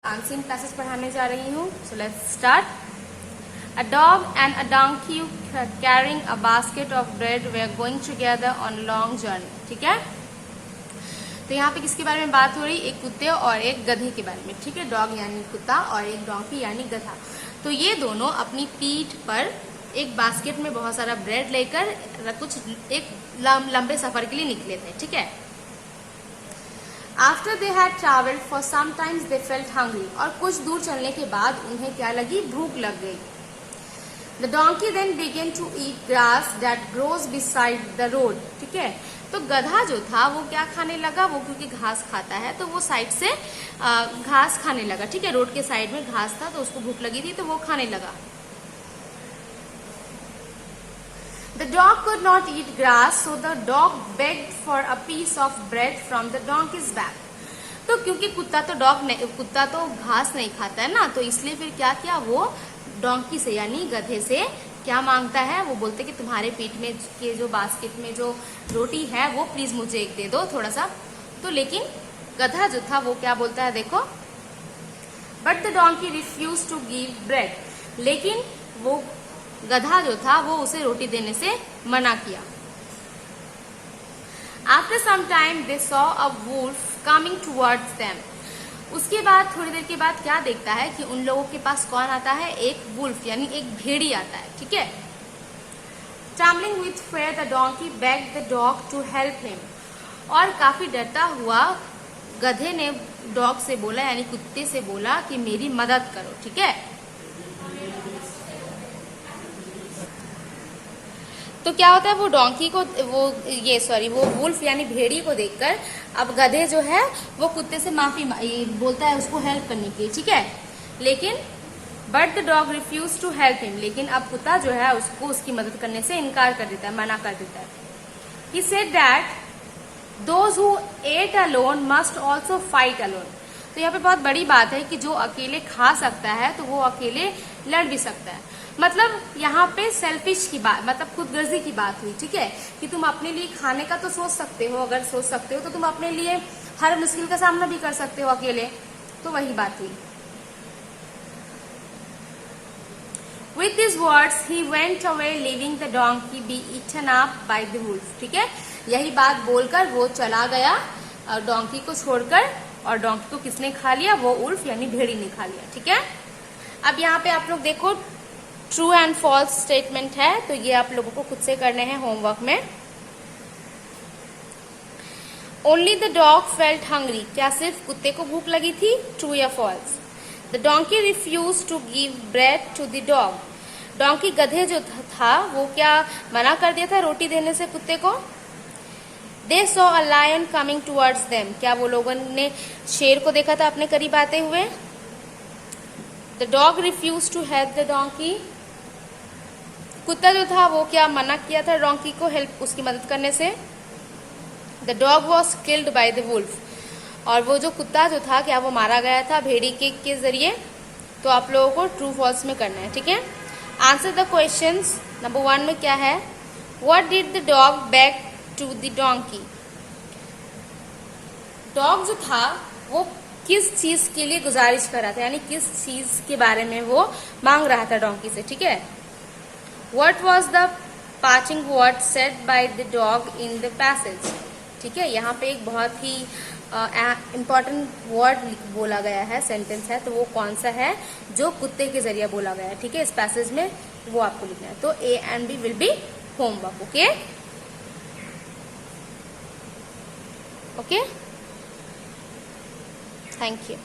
Answering passage पढ़ाने जा रही हूँ. So let's start. A dog and a donkey carrying a basket of bread were going together on a long journey. ठीक है. तो यहाँ पे किसके बारे में बात हो रही? एक कुत्ते और एक गधे के बारे में. ठीक है. डॉग यानी कुत्ता और एक डोंकी यानी गधा. तो ये दोनों अपनी पीठ पर एक बास्केट में बहुत सारा ब्रेड लेकर कुछ एक लंबे सफर के लिए निकले थे. ठीक है. After they had traveled for some time they felt hungry. और कुछ दूर चलने के बाद उन्हें क्या लगी? भूख लग गई. The donkey then began to eat grass that grows beside the road. ठीक है. तो गधा जो था वो क्या खाने लगा? वो क्योंकि घास खाता है तो वो साइड से घास खाने लगा. ठीक है. रोड के साइड में घास था तो उसको भूख लगी थी तो वो खाने लगा. The dog could not eat grass, so the dog begged for a piece of bread from the donkey's back. तो क्योंकि कुत्ता तो घास नहीं खाता है ना, तो इसलिए फिर क्या किया? वो डोंकी से यानी गधे से क्या मांगता है? वो बोलते कि तुम्हारे पीठ में के जो बास्केट में जो रोटी है वो प्लीज मुझे एक दे दो थोड़ा सा. तो लेकिन गधा जो था वो क्या बोलता है? देखो. But the donkey refuse to give bread. लेकिन वो गधा जो था वो उसे रोटी देने से मना किया. After some time they saw a wolf coming towards them. उसके बाद थोड़ी देर के बाद क्या देखता है कि उन लोगों के पास कौन आता है? एक वुल्फ यानी एक भेड़ी आता है. ठीक है. Trembling with fear the donkey begged the dog to help him. और काफी डरता हुआ गधे ने डॉग से बोला यानी कुत्ते से बोला कि मेरी मदद करो. ठीक है. तो क्या होता है? वो डोंकी को वो वुल्फ यानी भेड़ी को देखकर अब गधे जो है वो कुत्ते से माफी बोलता है उसको हेल्प करने के लिए. ठीक है. लेकिन but the dog refuse to help him. लेकिन अब कुत्ता जो है उसको उसकी मदद करने से इनकार कर देता है, मना कर देता है. He said that those who eat alone must also fight alone. तो यहाँ पे बहुत बड़ी बात है कि जो अकेले खा सकता है तो वो अकेले लड़ भी सकता है. मतलब यहाँ पे सेल्फिश की बात, मतलब खुदगर्जी की बात हुई. ठीक है. कि तुम अपने लिए खाने का तो सोच सकते हो, अगर सोच सकते हो तो तुम अपने लिए हर मुश्किल का सामना भी कर सकते हो अकेले. तो वही बात हुई. With these words he went away leaving the donkey be eaten up by the wolf. ठीक है. यही बात बोलकर वो चला गया डोंकी को छोड़कर. और डोंकी को किसने खा लिया? वो उल्फ यानी भेड़ी ने खा लिया. ठीक है. अब यहाँ पे आप लोग देखो ट्रू एंड फॉल्स स्टेटमेंट है, तो ये आप लोगों को खुद से करने हैं होमवर्क में. Only the dog felt hungry. क्या सिर्फ कुत्ते को भूख लगी थी? ट्रू या false? The donkey refuse to give bread to the dog. Donkey गधे जो था वो क्या मना कर दिया था रोटी देने से कुत्ते को? They saw a lion coming towards them. क्या वो लोगों ने शेर को देखा था अपने करीब आते हुए? The dog refuse to help the donkey. कुत्ता जो था वो क्या मना किया था डोंकी को हेल्प उसकी मदद करने से? The dog was killed by the wolf. और वो जो कुत्ता जो था क्या वो मारा गया था भेड़ी के जरिए? तो आप लोगों को ट्रू फॉल्स में करना है. ठीक है. Answer the questions. नंबर 1 में क्या है? What did the dog beg to the donkey. Dog जो था वो किस चीज के लिए गुजारिश कर रहा था, यानी किस चीज के बारे में वो मांग रहा था डोंकी से. ठीक है. What was the parting word said by the dog in the passage. ठीक है. यहाँ पे एक बहुत ही इम्पोर्टेंट वर्ड बोला गया है, सेंटेंस है, तो वो कौन सा है जो कुत्ते के जरिए बोला गया है? ठीक है. इस पैसेज में वो आपको लिखना है. तो A and B will be homework. Okay. Okay. Thank you.